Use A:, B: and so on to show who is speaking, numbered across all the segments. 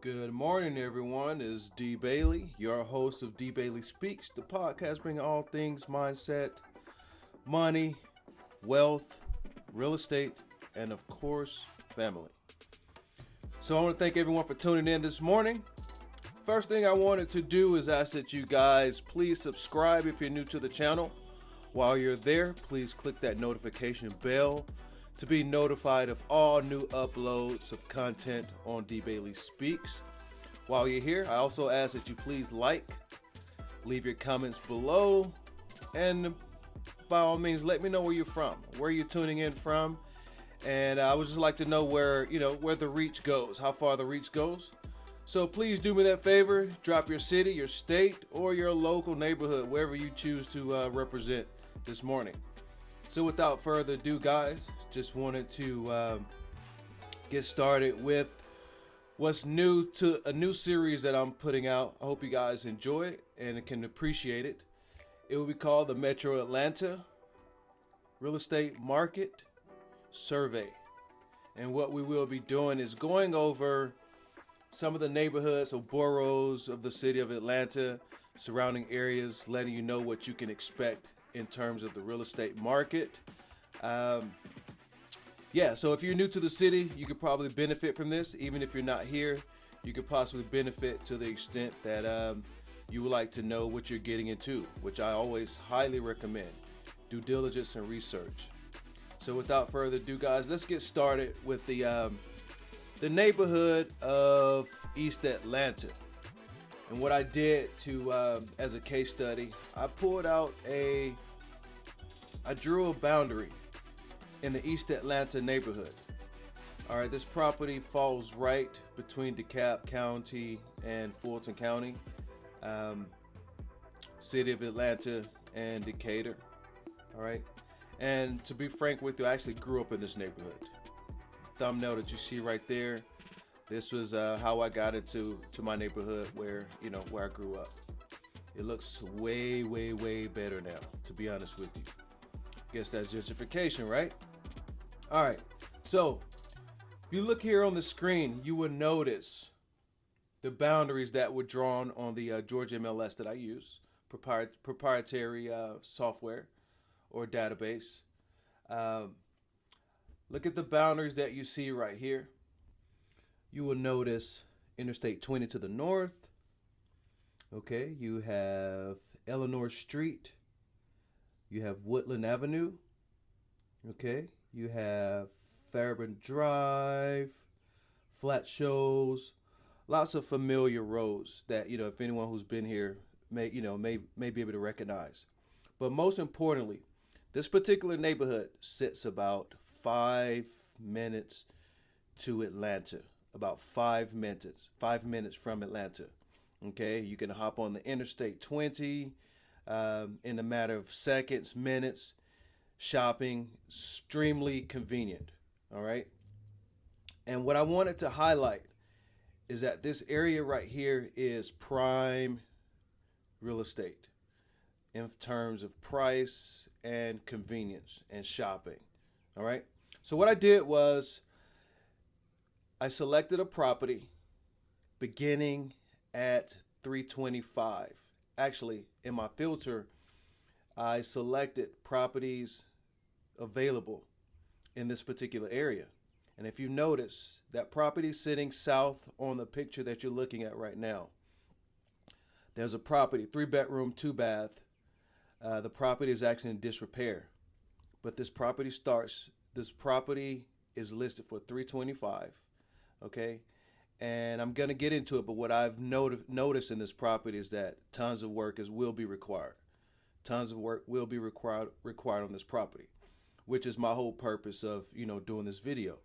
A: Good morning, everyone. It's D. Bailey, your host of D. Bailey Speaks, the podcast bringing all things mindset, money, wealth, real estate, and of course, family. So I want to thank everyone for tuning in this morning. First thing I wanted to do is ask that you guys please subscribe if you're new to the channel. While you're there, please click that notification bell to be notified of all new uploads of content on D. Bailey Speaks. While you're here, I also ask that you please leave your comments below, and by all means, let me know where you're from, where you're tuning in from, and I would just like to know where the reach goes, how far the reach goes. So please do me that favor, drop your city, your state, or your local neighborhood, wherever you choose to represent this morning. So without further ado, guys, just wanted to get started with what's new to a new series that I'm putting out. I hope you guys enjoy it and can appreciate it. It will be called the Metro Atlanta Real Estate Market Survey. And what we will be doing is going over some of the neighborhoods or boroughs of the city of Atlanta, surrounding areas, letting you know what you can expect in terms of the real estate market. So if you're new to the city, you could probably benefit from this. Even if you're not here, you could possibly benefit to the extent that you would like to know what you're getting into, which I always highly recommend. Due diligence and research. So without further ado, guys, let's get started with the neighborhood of East Atlanta. And what I did to, as a case study, I drew a boundary in the East Atlanta neighborhood. All right, this property falls right between DeKalb County and Fulton County, city of Atlanta and Decatur. All right, and to be frank with you, I actually grew up in this neighborhood. Thumbnail that you see right there, this was how I got into my neighborhood where I grew up. It looks way better now, to be honest with you. Guess that's gentrification, right? All right, so if you look here on the screen, you will notice the boundaries that were drawn on the Georgia MLS that I use, proprietary software or database. Look at the boundaries that you see right here. You will notice Interstate 20 to the north. Okay, you have Eleanor Street. You have Woodland Avenue. Okay, you have Fairburn Drive, Flat Shows, lots of familiar roads that if anyone who's been here may be able to recognize. But most importantly, this particular neighborhood sits about 5 minutes to Atlanta. About 5 minutes from Atlanta. Okay, you can hop on the Interstate 20 in a matter of seconds, minutes. Shopping, extremely convenient. All right. And what I wanted to highlight is that this area right here is prime real estate in terms of price and convenience and shopping. All right. So what I did was I selected a property beginning at 325. Actually, in my filter, I selected properties available in this particular area. And if you notice, that property sitting south on the picture that you're looking at right now, there's a property, 3-bedroom, 2-bath. The property is actually in disrepair. But this property is listed for 325. Okay, and I'm gonna get into it, but what I've noticed in this property is that tons of work will be required. Tons of work will be required on this property, which is my whole purpose of doing this video.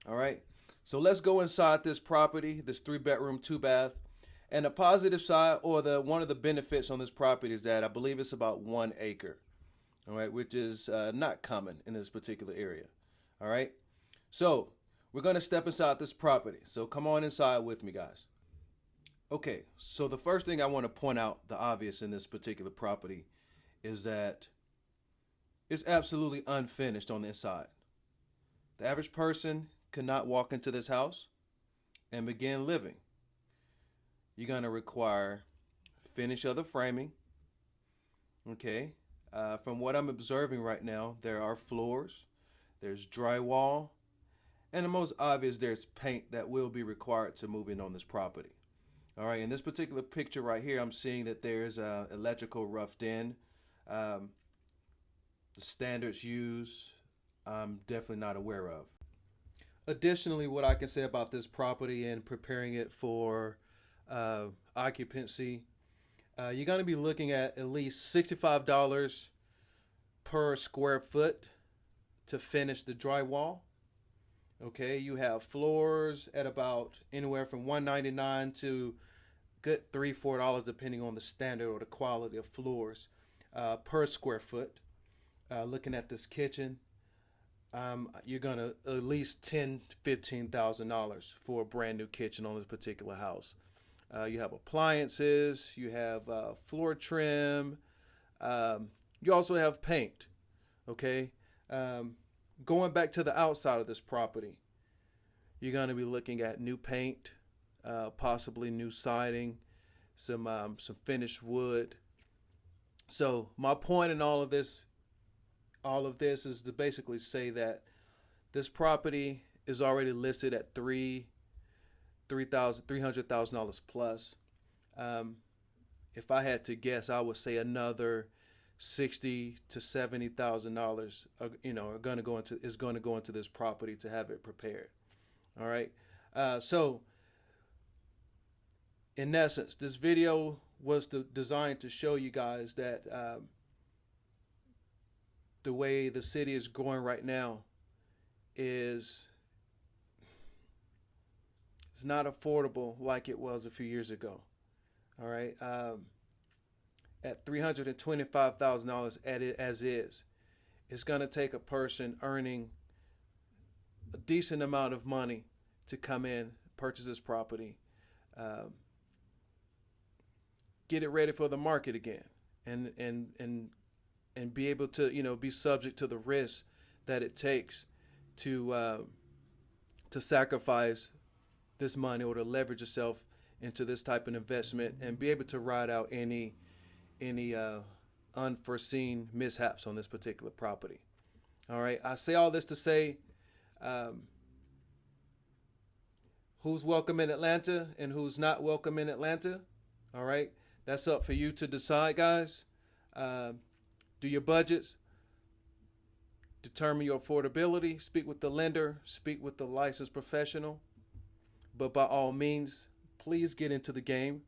A: All right, so let's go inside this property, this 3-bedroom, 2-bath, and the positive side, or one of the benefits on this property is that I believe it's about 1 acre. All right, which is not common in this particular area. All right, so we're going to step inside this property. So come on inside with me, guys. Okay, so the first thing I want to point out, the obvious in this particular property, is that it's absolutely unfinished on the inside. The average person could not walk into this house and begin living. You're going to require finish of the framing. Okay. From what I'm observing right now, there are floors, there's drywall, and the most obvious, there's paint that will be required to move in on this property. All right, in this particular picture right here, I'm seeing that there's electrical roughed in. The standards used, I'm definitely not aware of. Additionally, what I can say about this property and preparing it for occupancy, you're going to be looking at least $65 per square foot to finish the drywall. Okay, you have floors at about anywhere from $1.99 to good $3-4 depending on the standard or the quality of floors per square foot. Looking at this kitchen, you're gonna at least $10,000-15,000 for a brand new kitchen on this particular house. You have appliances, you have floor trim, you also have paint. Okay, going back to the outside of this property, you're going to be looking at new paint, possibly new siding, some finished wood. So my point in all of this is to basically say that this property is already listed at $300,000 plus. If I had to guess, I would say another $60,000 to $70,000, is going to go into this property to have it prepared. All right. So, in essence, this video was designed to show you guys that the way the city is going right now is it's not affordable like it was a few years ago. All right. At $325,000 as is, it's going to take a person earning a decent amount of money to come in, purchase this property, get it ready for the market again, and be able to be subject to the risk that it takes to sacrifice this money or to leverage yourself into this type of investment and be able to ride out any unforeseen mishaps on this particular property. All right, I say all this to say, who's welcome in Atlanta and who's not welcome in Atlanta. All right, that's up for you to decide, guys. Do your budgets, determine your affordability, speak with the lender, speak with the licensed professional. But by all means, please get into the game.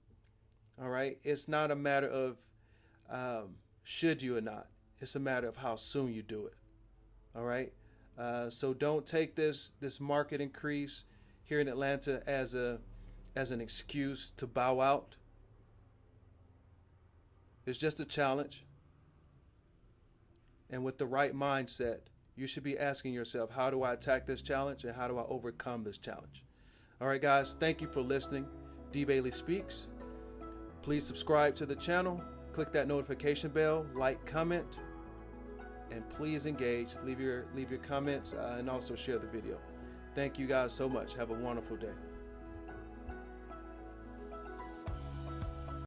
A: All right, it's not a matter of should you or not. It's a matter of how soon you do it. All right. So don't take this market increase here in Atlanta as an excuse to bow out. It's just a challenge. And with the right mindset, you should be asking yourself, how do I attack this challenge and how do I overcome this challenge? All right, guys, thank you for listening. D. Bailey Speaks. Please subscribe to the channel. Click that notification bell, like, comment, and please engage. Leave your comments and also share the video. Thank you guys so much. Have a wonderful day.